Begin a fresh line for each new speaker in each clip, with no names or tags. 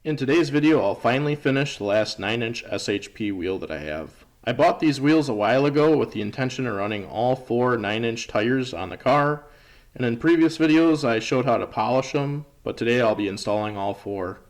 In today's video, I'll finally finish the last 9-inch SHP wheel that I have. I bought these wheels a while ago with the intention of running all 4 9-inch tires on the car, and in previous videos I showed how to polish them, but today I'll be installing all 4.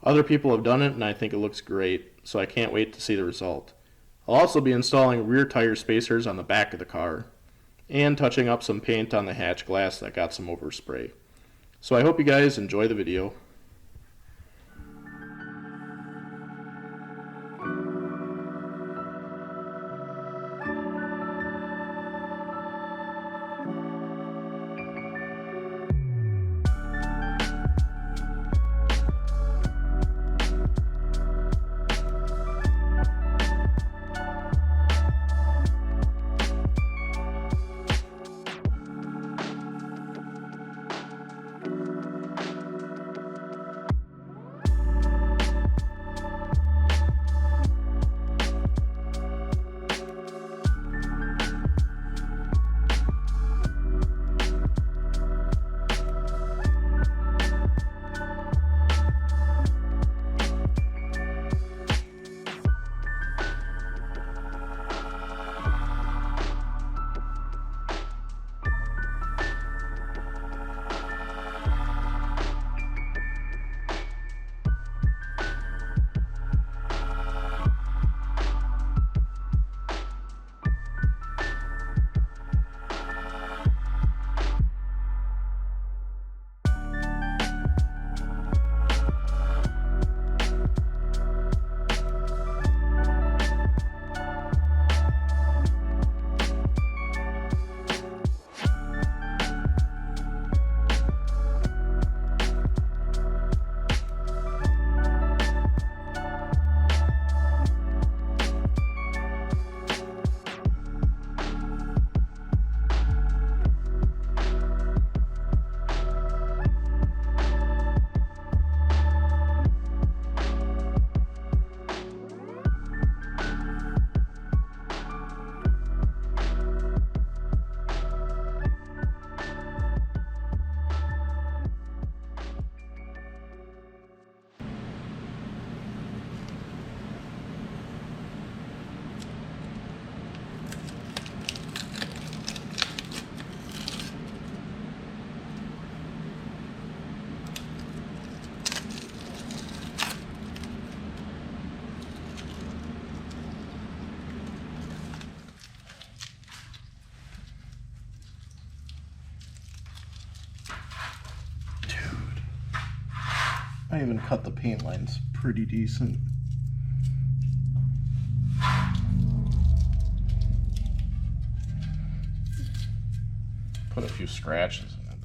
Other people have done it and I think it looks great, so I can't wait to see the result. I'll also be installing rear tire spacers on the back of the car, and touching up some paint on the hatch glass that got some overspray. So I hope you guys enjoy the video. I even cut the paint lines pretty decent. Put a few scratches in it.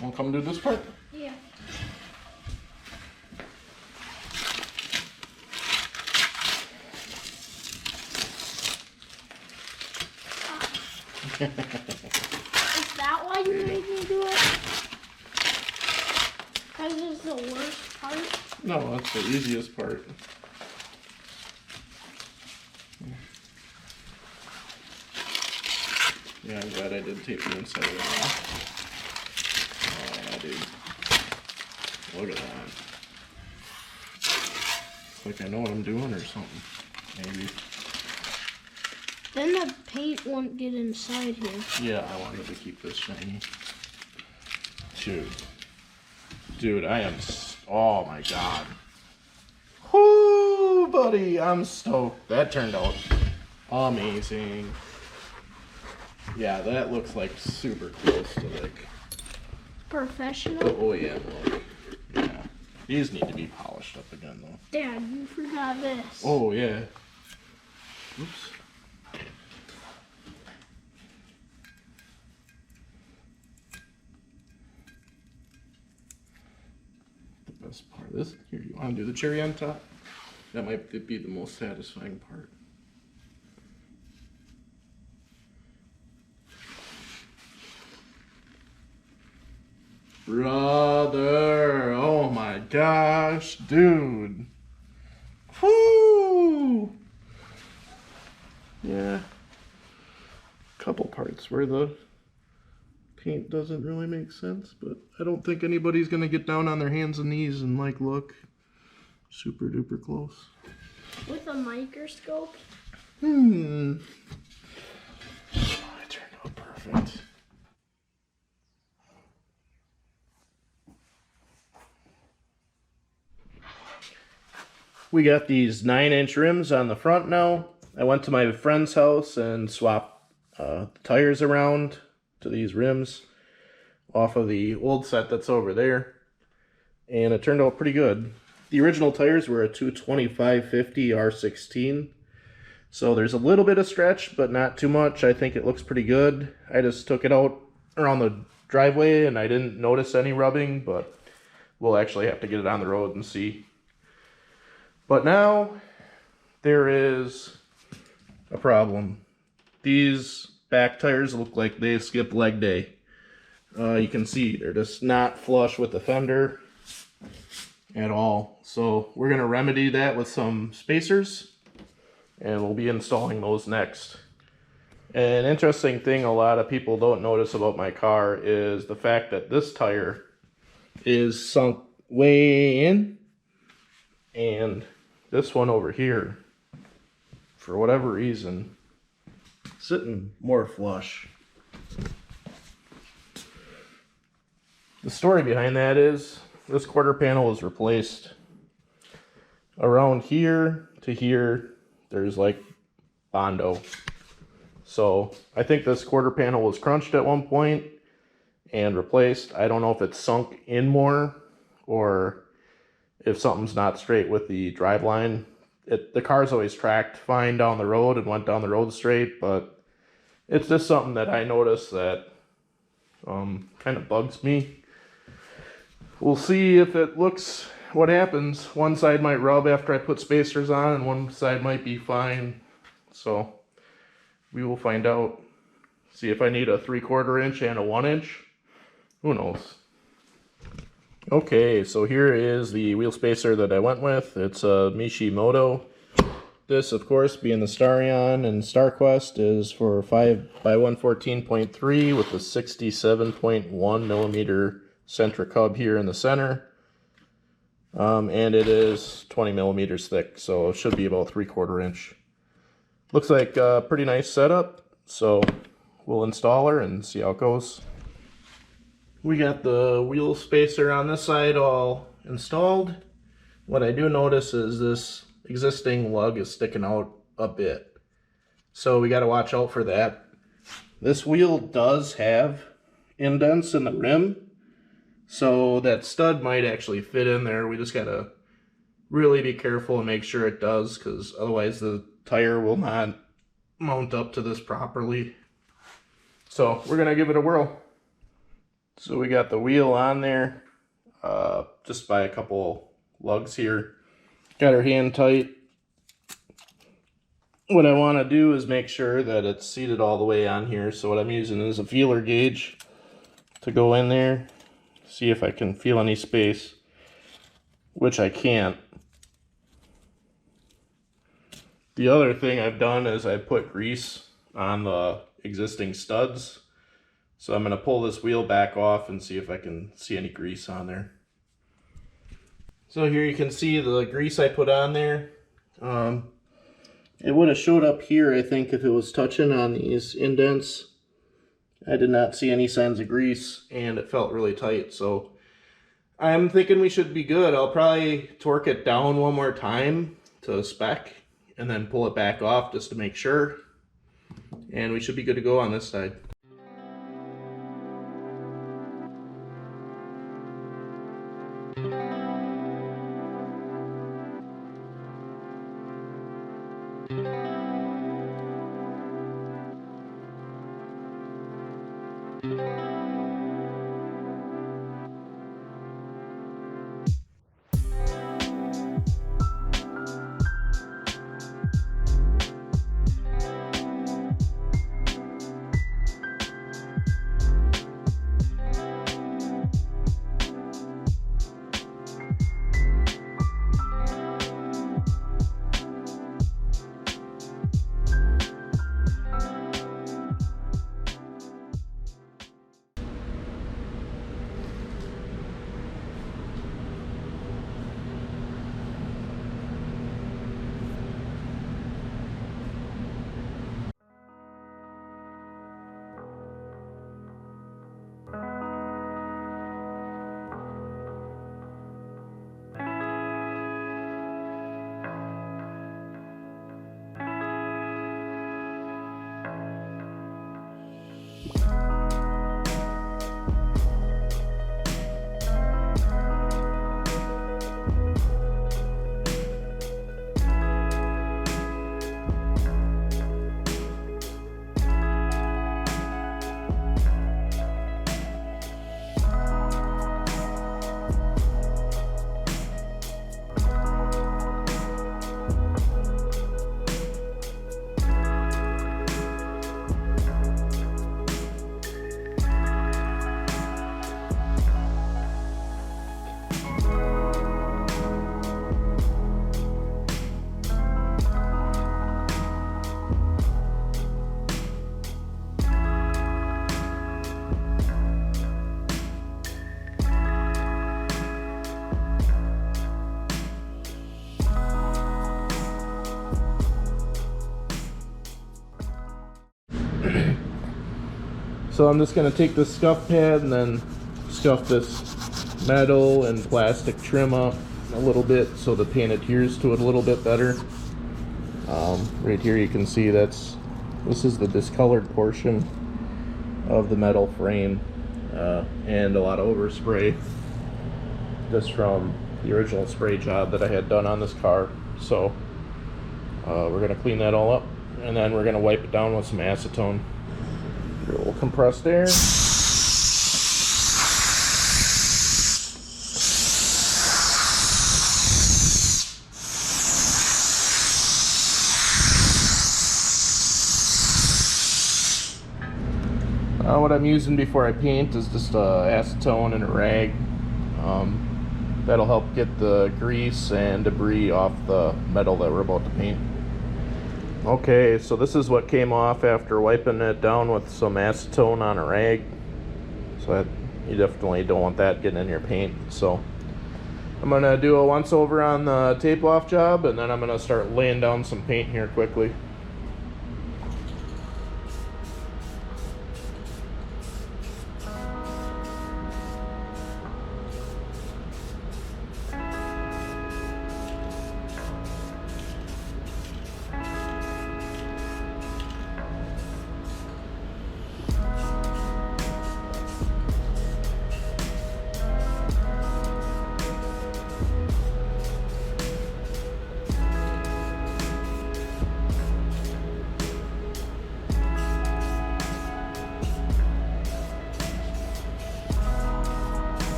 Want to come do this part?
Yeah. Is that why you made me do it? Because it's the worst part?
No, that's the easiest part. Yeah, I'm glad I did tape the inside of it. Dude. Look at that. It's like I know what I'm doing or something. Maybe.
Then the paint won't get inside here.
Yeah, I wanted to keep this shiny. Dude, I am... Oh my god. Whoo, buddy, I'm stoked. That turned out amazing. Yeah, that looks like super close to like...
Professional?
Oh yeah, look. Yeah. These need to be polished up again though.
Dad, you forgot this.
Oh yeah. Oops. The best part of this, here, you want to do the cherry on top? That might be the most satisfying part. Brother, oh my gosh, dude. Whoo! Yeah. Couple parts where the paint doesn't really make sense, but I don't think anybody's gonna get down on their hands and knees and like look super duper close.
With a microscope?
It turned out perfect. We got these 9-inch rims on the front now. I went to my friend's house and swapped the tires around to these rims off of the old set that's over there. And it turned out pretty good. The original tires were a 225/50 R16. So there's a little bit of stretch, but not too much. I think it looks pretty good. I just took it out around the driveway and I didn't notice any rubbing, but we'll actually have to get it on the road and see. But now there is a problem. These back tires look like they skipped leg day. You can see they're just not flush with the fender at all. So we're going to remedy that with some spacers, and we'll be installing those next. An interesting thing a lot of people don't notice about my car is the fact that this tire is sunk way in, and this one over here, for whatever reason, sitting more flush. The story behind that is this quarter panel was replaced. Around here to here, there's like Bondo. So I think this quarter panel was crunched at one point and replaced. I don't know if it's sunk in more or if something's not straight with the drive line. The car's always tracked fine down the road and went down the road straight, but it's just something that I noticed that kind of bugs me. We'll see if it looks, what happens. One side might rub after I put spacers on and one side might be fine. So we will find out. See if I need a 3/4 inch and a 1 inch. Who knows? Okay, so here is the wheel spacer that I went with. It's a Mishimoto. This, of course, being the Starion and StarQuest, is for 5x114.3 with a 67.1 millimeter centric hub here in the center. And it is 20 millimeters thick, so it should be about 3/4 inch. Looks like a pretty nice setup, so we'll install her and see how it goes. We got the wheel spacer on this side all installed. What I do notice is this existing lug is sticking out a bit, so we got to watch out for that. This wheel does have indents in the rim, so that stud might actually fit in there. We just got to really be careful and make sure it does, because otherwise the tire will not mount up to this properly. So we're going to give it a whirl. So we got the wheel on there, just by a couple lugs here. Got her hand tight. What I want to do is make sure that it's seated all the way on here. So what I'm using is a feeler gauge to go in there, see if I can feel any space, which I can't. The other thing I've done is I put grease on the existing studs. So I'm going to pull this wheel back off and see if I can see any grease on there. So here you can see the grease I put on there. It would have showed up here, I think, if it was touching on these indents. I did not see any signs of grease, and it felt really tight. So I'm thinking we should be good. I'll probably torque it down one more time to spec and then pull it back off just to make sure. And we should be good to go on this side. So I'm just going to take this scuff pad and then scuff this metal and plastic trim up a little bit so the paint adheres to it a little bit better. Right here you can see this is the discolored portion of the metal frame, and a lot of overspray just from the original spray job that I had done on this car. So we're going to clean that all up, and then we're going to wipe it down with some acetone. A little compressed air. What I'm using before I paint is just acetone and a rag. That'll help get the grease and debris off the metal that we're about to paint. Okay, so this is what came off after wiping it down with some acetone on a rag. So that, you definitely don't want that getting in your paint. So I'm gonna do a once over on the tape off job, and then I'm gonna start laying down some paint here quickly.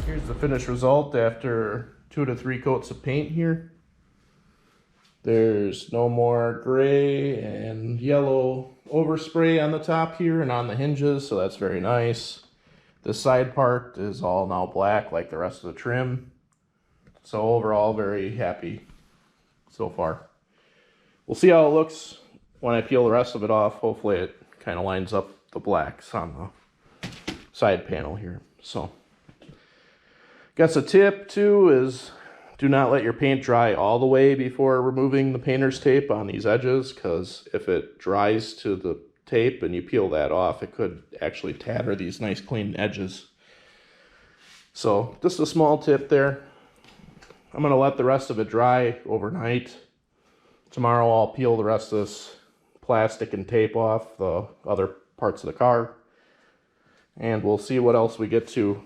Here's the finished result after 2 to 3 coats of paint here. There's no more gray and yellow overspray on the top here and on the hinges, so that's very nice. The side part is all now black like the rest of the trim. So overall, very happy so far. We'll see how it looks when I peel the rest of it off. Hopefully it kind of lines up the blacks on the side panel here. So guess a tip too is do not let your paint dry all the way before removing the painter's tape on these edges, because if it dries to the tape and you peel that off, it could actually tatter these nice clean edges. So just a small tip there. I'm going to let the rest of it dry overnight. Tomorrow I'll peel the rest of this plastic and tape off the other parts of the car, and we'll see what else we get to.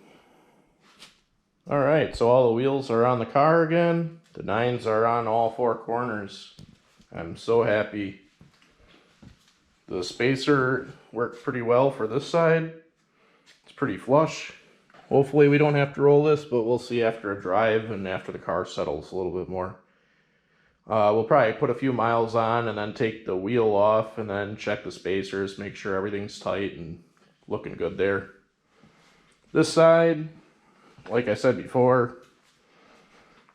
Alright, so all the wheels are on the car again. The 9's are on all 4 corners. I'm so happy. The spacer worked pretty well for this side. It's pretty flush. Hopefully we don't have to roll this, but we'll see after a drive and after the car settles a little bit more. We'll probably put a few miles on and then take the wheel off and then check the spacers, make sure everything's tight and looking good there. This side, like I said before,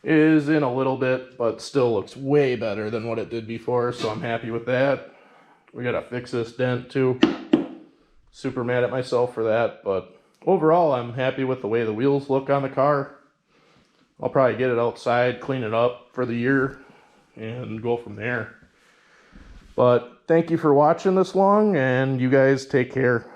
is in a little bit, but still looks way better than what it did before, so I'm happy with that. We gotta fix this dent too. Super mad at myself for that, but overall I'm happy with the way the wheels look on the car. I'll probably get it outside, clean it up for the year, and go from there. But thank you for watching this long, and you guys take care.